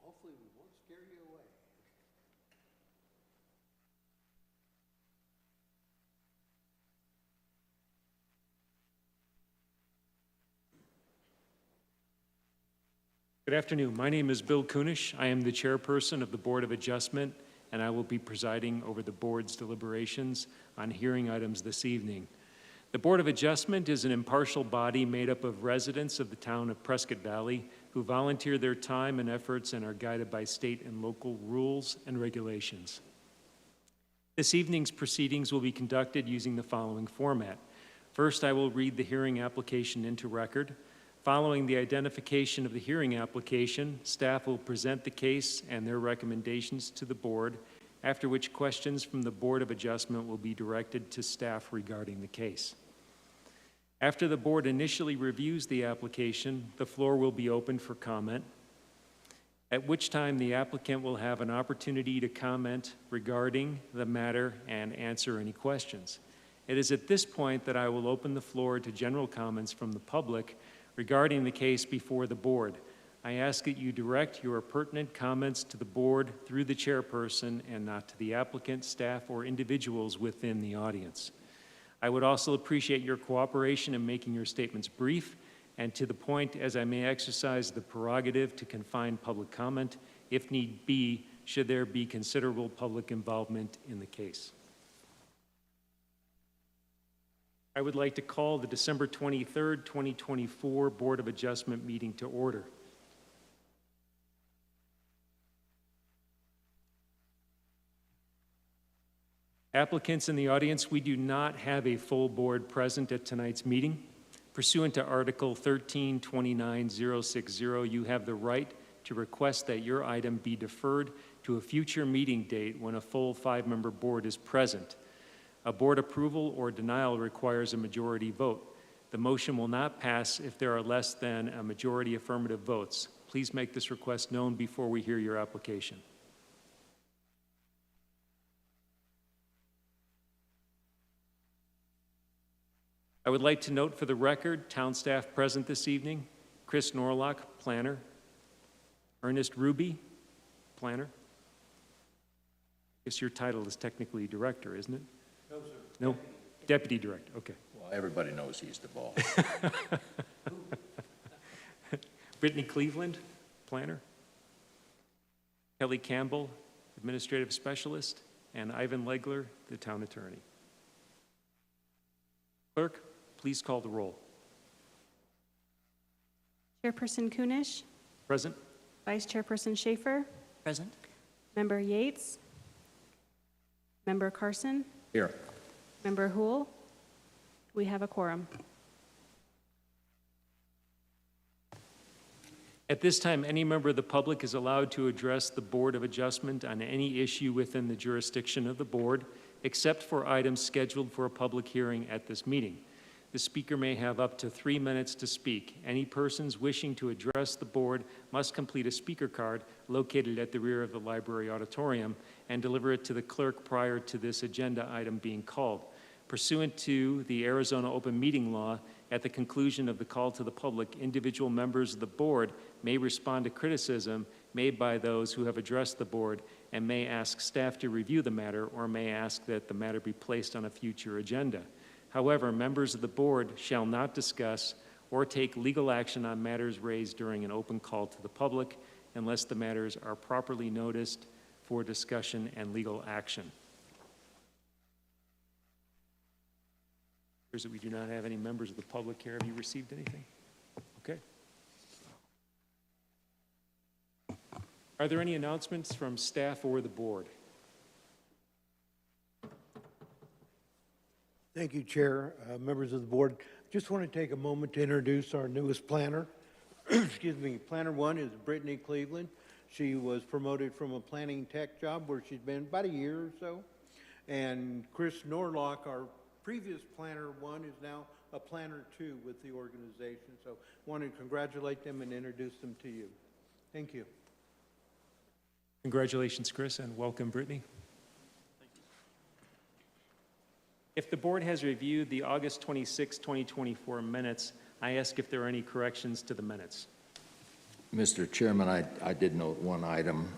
Hopefully we won't scare you away. Good afternoon. My name is Bill Kunish. I am the chairperson of the Board of Adjustment, and I will be presiding over the board's deliberations on hearing items this evening. The Board of Adjustment is an impartial body made up of residents of the town of Prescott Valley who volunteer their time and efforts and are guided by state and local rules and regulations. This evening's proceedings will be conducted using the following format. First, I will read the hearing application into record. Following the identification of the hearing application, staff will present the case and their recommendations to the board, after which questions from the Board of Adjustment will be directed to staff regarding the case. After the board initially reviews the application, the floor will be open for comment, at which time the applicant will have an opportunity to comment regarding the matter and answer any questions. It is at this point that I will open the floor to general comments from the public regarding the case before the board. I ask that you direct your pertinent comments to the board through the chairperson and not to the applicant, staff, or individuals within the audience. I would also appreciate your cooperation in making your statements brief and to the point, as I may exercise the prerogative to confine public comment, if need be, should there be considerable public involvement in the case. I would like to call the December 23rd, 2024 Board of Adjustment meeting to order. Applicants in the audience, we do not have a full board present at tonight's meeting. Pursuant to Article 1329-060, you have the right to request that your item be deferred to a future meeting date when a full 5-member board is present. A board approval or denial requires a majority vote. The motion will not pass if there are less than a majority affirmative votes. Please make this request known before we hear your application. I would like to note for the record, town staff present this evening: Chris Norlock, planner; Ernest Ruby, planner. I guess your title is technically director, isn't it? No, sir. No? Deputy director, okay. Well, everybody knows he's the boss. Brittany Cleveland, planner. Kelly Campbell, administrative specialist, and Ivan Legler, the town attorney. Clerk, please call the roll. Chairperson Kunish. Present. Vice Chairperson Schaefer. Present. Member Yates. Member Carson. Here. Member Houle. We have a quorum. At this time, any member of the public is allowed to address the Board of Adjustment on any issue within the jurisdiction of the board, except for items scheduled for a public hearing at this meeting. The speaker may have up to 3 minutes to speak. Any persons wishing to address the board must complete a speaker card located at the rear of the library auditorium and deliver it to the clerk prior to this agenda item being called. Pursuant to the Arizona Open Meeting Law, at the conclusion of the call to the public, individual members of the board may respond to criticism made by those who have addressed the board and may ask staff to review the matter or may ask that the matter be placed on a future agenda. However, members of the board shall not discuss or take legal action on matters raised during an open call to the public unless the matters are properly noticed for discussion and legal action. Appears that we do not have any members of the public here. Have you received anything? Okay. Are there any announcements from staff or the board? Thank you, Chair, members of the board. Just want to take a moment to introduce our newest planner. Excuse me. Planner 1 is Brittany Cleveland. She was promoted from a planning tech job where she's been about a year or so. And Chris Norlock, our previous Planner 1, is now a Planner 2 with the organization. So want to congratulate them and introduce them to you. Thank you. Congratulations, Chris, and welcome, Brittany. If the board has reviewed the August 26, 2024 minutes, I ask if there are any corrections to the minutes. Mr. Chairman, I did note one item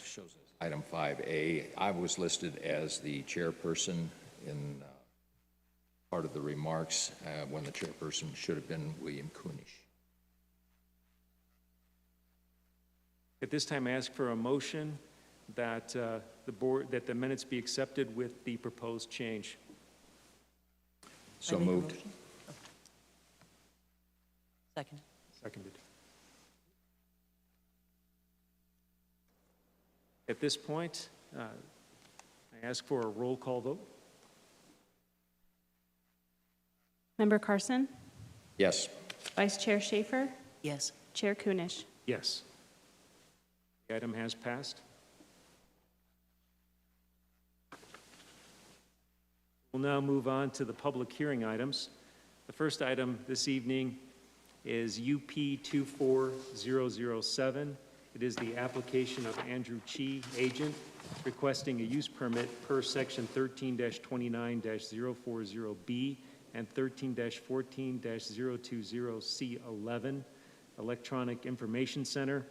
shows us item 5A. I was listed as the chairperson in part of the remarks when the chairperson should have been William Kunish. At this time, I ask for a motion that that the minutes be accepted with the proposed change. So I make a moved. motion. Second. Seconded. At this point, I ask for a roll call vote. Member Carson, Yes. Vice Chair Schaefer, Yes. Chair Kunish. Yes. The item has passed. We'll now move on to the public hearing items. The first item this evening is UP 24007. It is the application of Andrew Chi, agent, requesting a use permit per section 13-29-040B and 13-14-020C11, Electronic Information Center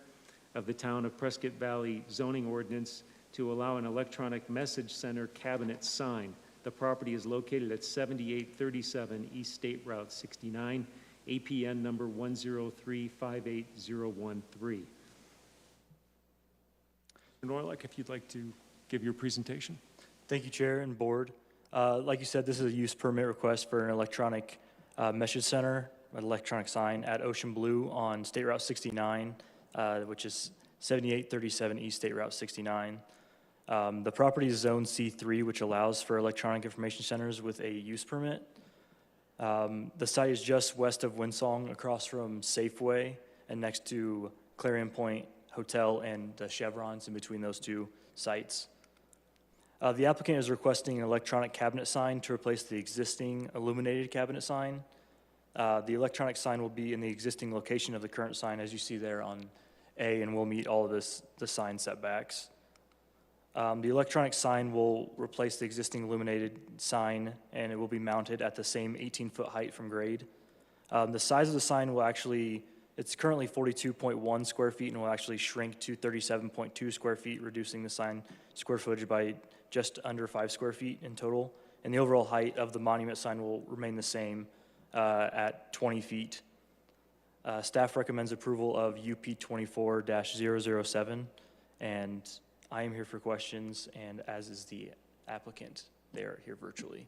of the Town of Prescott Valley zoning ordinance to allow an electronic message center cabinet sign. The property is located at 7837 East State Route 69, APN number 103-58013. Mr. Norlick, if you'd like to give your presentation. Thank you, Chair and Board. Like you said, this is a use permit request for an electronic message center, an electronic sign at Ocean Blue on State Route 69, which is 7837 East State Route 69. The property is Zone C3, which allows for electronic information centers with a use permit. The site is just west of Winsong, across from Safeway, and next to Clarion Point Hotel and the Chevrons in between those two sites. The applicant is requesting an electronic cabinet sign to replace the existing illuminated cabinet sign. The electronic sign will be in the existing location of the current sign, as you see there on A, and will meet all of the sign setbacks. The electronic sign will replace the existing illuminated sign, and it will be mounted at the same 18-foot height from grade. The size of the sign will actually, it's currently 42.1 square feet and will actually shrink to 37.2 square feet, reducing the sign square footage by just under 5 square feet in total. And the overall height of the monument sign will remain the same at 20 feet. Staff recommends approval of UP 24-007, and I am here for questions, and as is the applicant. They are here virtually.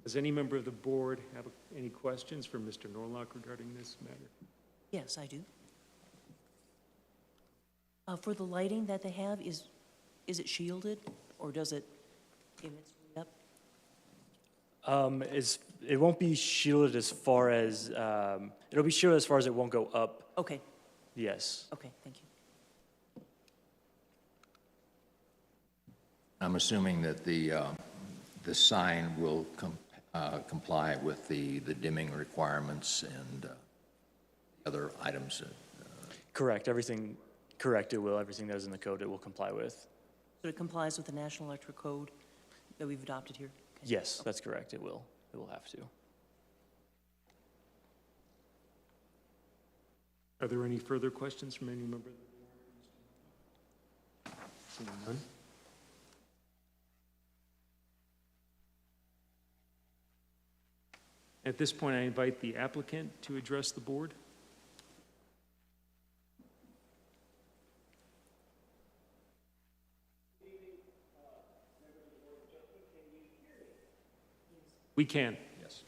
Does any member of the board have any questions for Mr. Norlock regarding this matter? Yes, I do. For the lighting that they have, is it shielded, or does it emit straight up? It won't be shielded as far as, it'll be shielded as far as it won't go up, Okay, yes. okay, thank you. I'm assuming that the sign will comply with the dimming requirements and other items. Correct, everything, correct, it will. Everything that is in the code, it will comply with. So it complies with the National Electrical Code that we've adopted here? Okay. Yes, that's correct, it will. It will have to. Are there any further questions from any member of the board? Seeing none. At this point, I invite the applicant to address the board. We can. Yes.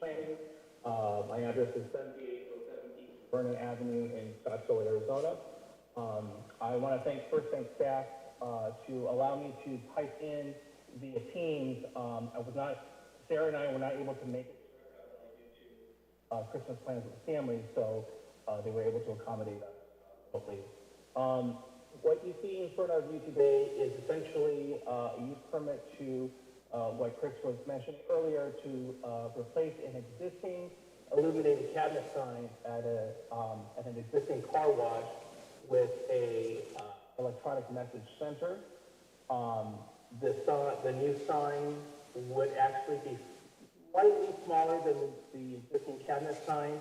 Planning. My address is 7807 East Vernon Avenue in Scottsdale, Arizona. I want to thank staff to allow me to pipe in via Teams. Sarah and I were not able to make it due to Christmas plans with the family, so they were able to accommodate us hopefully. What you see in front of you today is essentially a use permit to what Chris was mentioning earlier, to replace an existing illuminated cabinet sign at an existing car wash with a electronic message center. The new sign would actually be slightly smaller than the existing cabinet sign,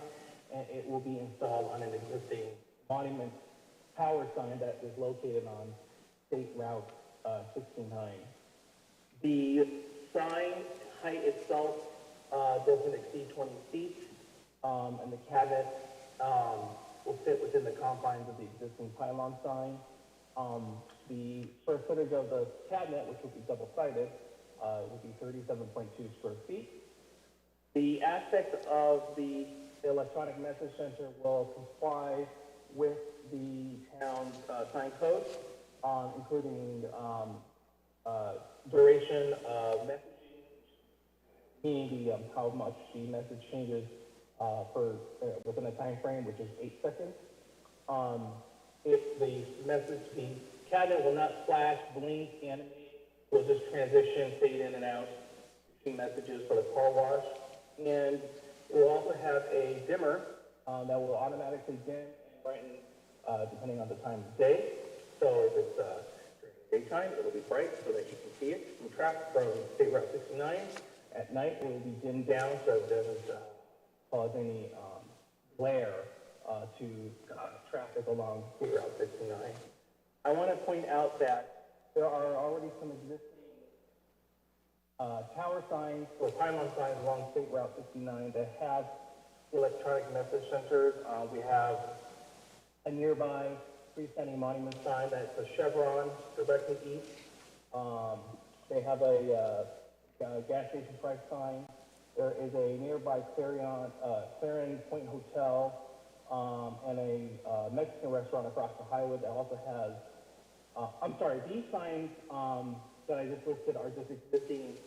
and it will be installed on an existing monument tower sign that is located on State Route 69. The sign height itself doesn't exceed 20 feet, and the cabinet will fit within the confines of the existing pylon sign. The square footage of the cabinet, which will be double-sided, would be 37.2 square feet. The aspect of the electronic message center will comply with the town's sign code, including duration of messaging, meaning how much the message changes within a time frame, which is 8 seconds. If the cabinet will not flash, blink, animate, will just transition, fade in and out between messages for the call wash. And it will also have a dimmer that will automatically dim and brighten depending on the time of day. So if it's during the daytime, it will be bright so that you can see it from State Route 69. At night, it will be dimmed down so it doesn't cause any glare to traffic along State Route 69. I want to point out that there are already some existing tower signs or pylon signs along State Route 69 that have electronic message centers. We have a nearby freestanding monument sign that's a chevron directly east. They have a gas station price sign. There is a nearby Clarion Point Hotel and a Mexican restaurant across the highway that also has, these signs that I just listed are just existing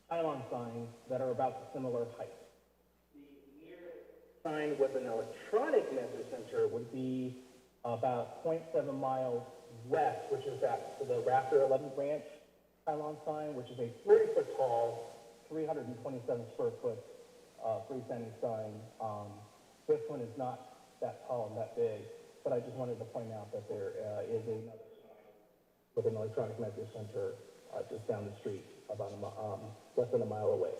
pylon signs that are about the similar height. The nearest sign with an electronic message center would be about 0.7 miles west, which is the Raptor 11 branch pylon sign, which is a 30-foot tall, 327 square foot freestanding sign. This one is not that tall and that big, but I just wanted to point out that there is another sign with an electronic message center just down the street, about less than a mile away.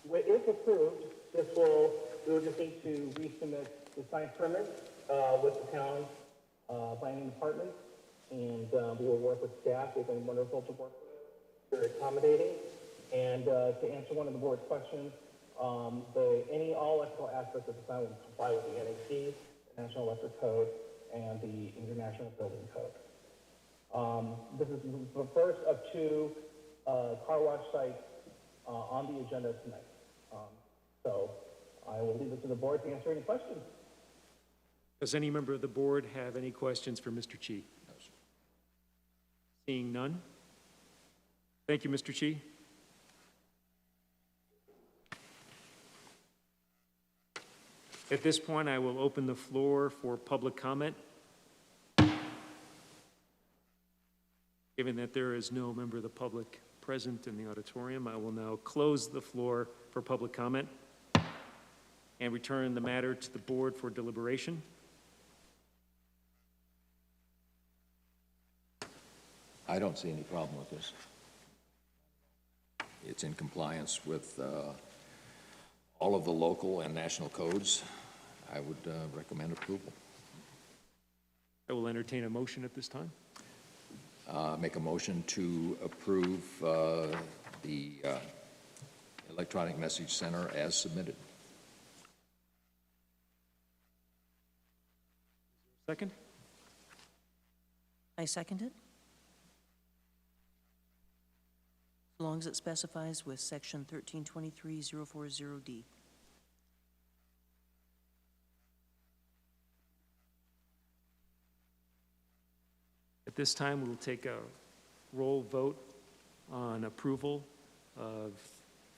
If approved, we will just need to resubmit the sign permit with the town planning department, and we will work with staff. They've been wonderful to work with, very accommodating. And to answer one of the board's questions, all electrical aspects of the sign will comply with the NEC, the National Electric Code, and the International Building Code. This is the first of two car wash sites on the agenda tonight. So I will leave it to the board to answer any questions. Does any member of the board have any questions for Mr. Chi? Seeing none. Thank you, Mr. Chi. At this point, I will open the floor for public comment. Given that there is no member of the public present in the auditorium, I will now close the floor for public comment and return the matter to the board for deliberation. I don't see any problem with this. It's in compliance with all of the local and national codes. I would recommend approval. I will entertain a motion at this time. Make a motion to approve the electronic message center as submitted. Second? I second it. As long as it specifies with section 1323040D. At this time, we will take a roll vote on approval of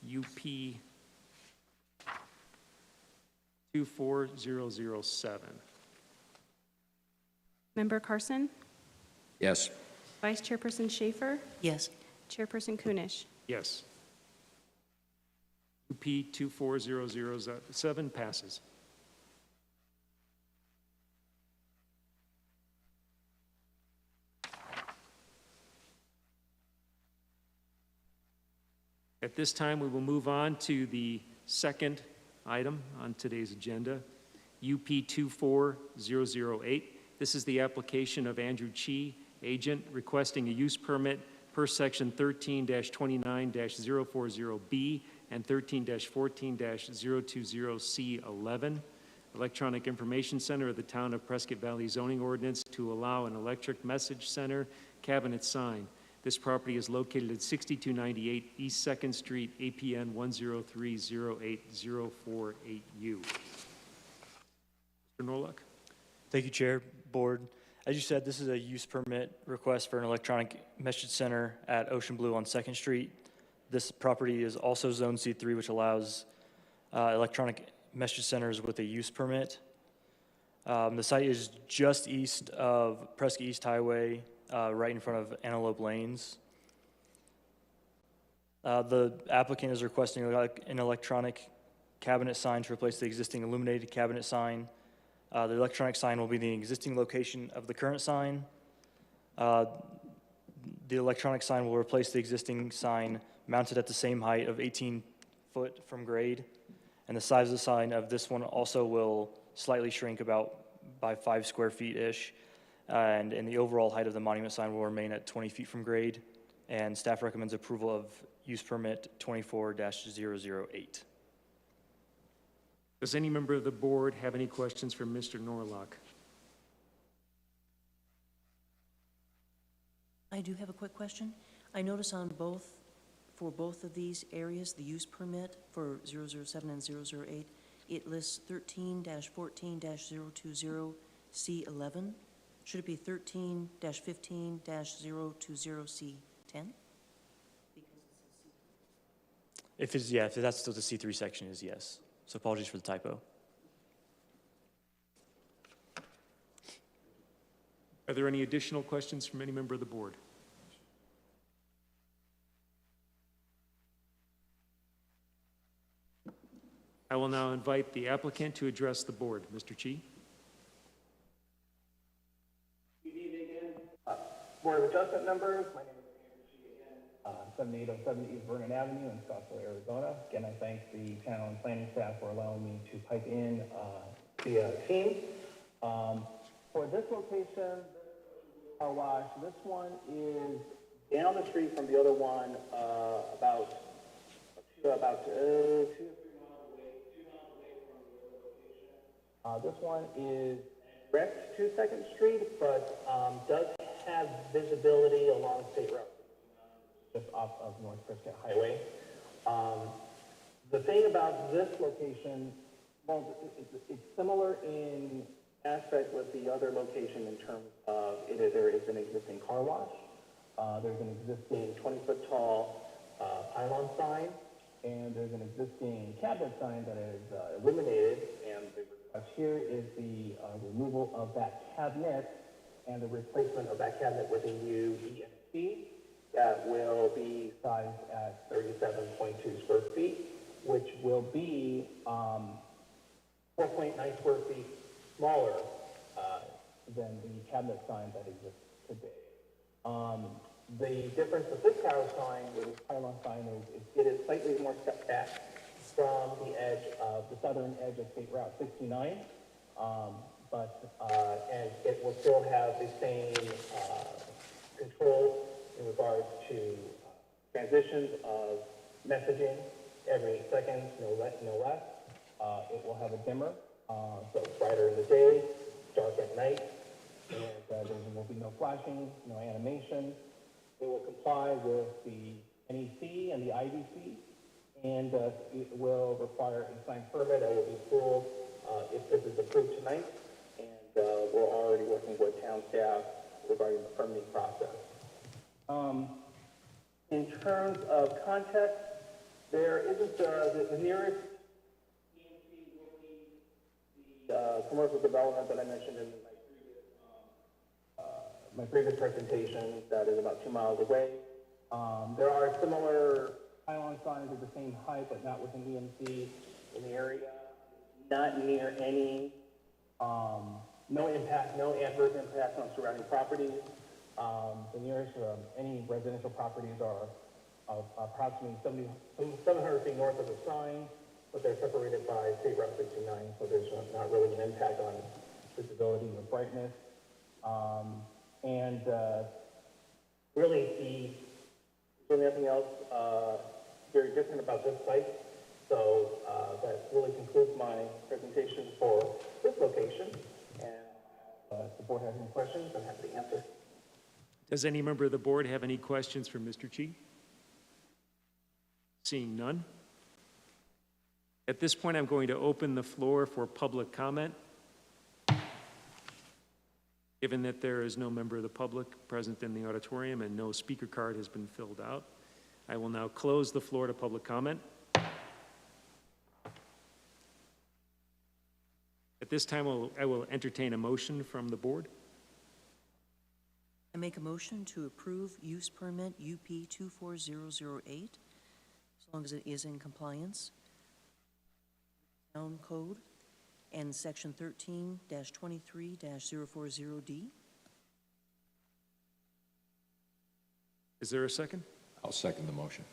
UP 24007. Member Carson? Yes. Vice Chairperson Schaefer? Yes. Chairperson Kunish? Yes. UP 24007 passes. At this time, we will move on to the second item on today's agenda, UP 24008. This is the application of Andrew Chi, agent, requesting a use permit per section 13-29-040B and 13-14-020C11, Electronic Information Center of the Town of Prescott Valley zoning ordinance to allow an electric message center cabinet sign. This property is located at 6298 East 2nd Street, APN 103080448U. Mr. Norluck? Thank you, Chair, Board. As you said, this is a use permit request for an electronic message center at Ocean Blue on 2nd Street. This property is also Zone C3, which allows electronic message centers with a use permit. The site is just east of Prescott East Highway, right in front of Antelope Lanes. The applicant is requesting an electronic cabinet sign to replace the existing illuminated cabinet sign. The electronic sign will be the existing location of the current sign. The electronic sign will replace the existing sign mounted at the same height of 18 foot from grade. And the size of the sign of this one also will slightly shrink about by 5 square feet-ish. And the overall height of the monument sign will remain at 20 feet from grade. And staff recommends approval of use permit 24-008. Does any member of the board have any questions for Mr. Norluck? I do have a quick question. I notice for both of these areas, the use permit for 007 and 008, it lists 13-14-020C11. Should it be 13-15-020C10? If that's still the C3 section is yes. So apologies for the typo. Are there any additional questions from any member of the board? I will now invite the applicant to address the board. Mr. Chi? Good evening again. Board of Adjustment members, my name is Andrew Chi again, 7807 East Vernon Avenue in Scottsdale, Arizona. Again, I thank the panel and planning staff for allowing me to pipe in the team. For this location, car wash, this one is down the street from the other one, about 2 or 3 miles away, 2 miles away from the other location. This one is direct to 2nd Street, but does have visibility along State Route 69, just off of North Prescott Highway. The thing about this location, well, it's similar in aspect with the other location in terms of there is an existing car wash. There's an existing 20-foot tall pylon sign, and there's an existing cabinet sign that is illuminated, and the request here is the removal of that cabinet and the replacement of that cabinet with a new EMC that will be sized at 37.2 square feet, which will be 4.9 square feet smaller than the cabinet sign that exists today. The difference with this tower sign with this pylon sign is it is slightly more stepped back from the edge of the southern edge of State Route 69, and it will still have the same controls in regards to transitions of messaging every 8 seconds, no less. It will have a dimmer, so it's brighter in the day, dark at night, and there will be no flashing, no animation. It will comply with the NEC and the IDC, and it will require a signed permit that will be pulled if this is approved tonight, and we're already working with town staff regarding the permitting process. In terms of context, there isn't the nearest EMC will be the commercial development that I mentioned in my previous presentation that is about 2 miles away. There are similar pylon signs of the same height, but not with an EMC in the area. Not near any, no adverse impact on surrounding properties. The nearest, any residential properties are approximately 700 feet north of the sign, but they're separated by State Route 69, so there's not really an impact on visibility or brightness. Really, there's nothing else very different about this site. So that really concludes my presentation for this location. And if the board has any questions, I'm happy to answer. Does any member of the board have any questions for Mr. Chi? Seeing none. At this point, I'm going to open the floor for public comment. Given that there is no member of the public present in the auditorium and no speaker card has been filled out, I will now close the floor to public comment. At this time, I will entertain a motion from the board. I make a motion to approve use permit UP 24008, as long as it is in compliance. Town code and section 13-23-040D. Is there a second? I'll second the motion.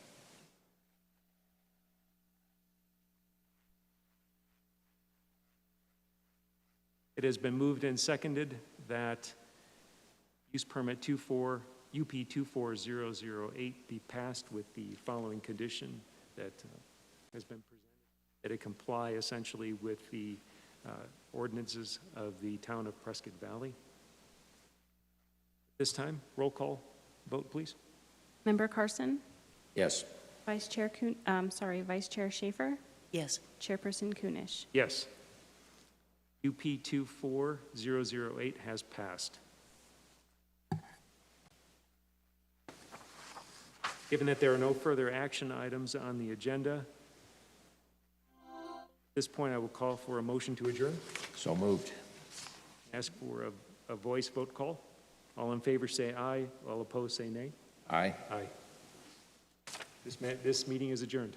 It has been moved and seconded that use permit UP 24008 be passed with the following condition that has been presented, that it comply essentially with the ordinances of the town of Prescott Valley. This time, roll call vote, please. Member Carson? Yes. Vice Chair Vice Chair Schaefer? Yes. Chairperson Kunish? Yes. UP 24008 has passed. Given that there are no further action items on the agenda, at this point I will call for a motion to adjourn. So moved. Ask for a voice vote call. All in favor say aye, all opposed say nay. Aye. Aye. This meeting is adjourned.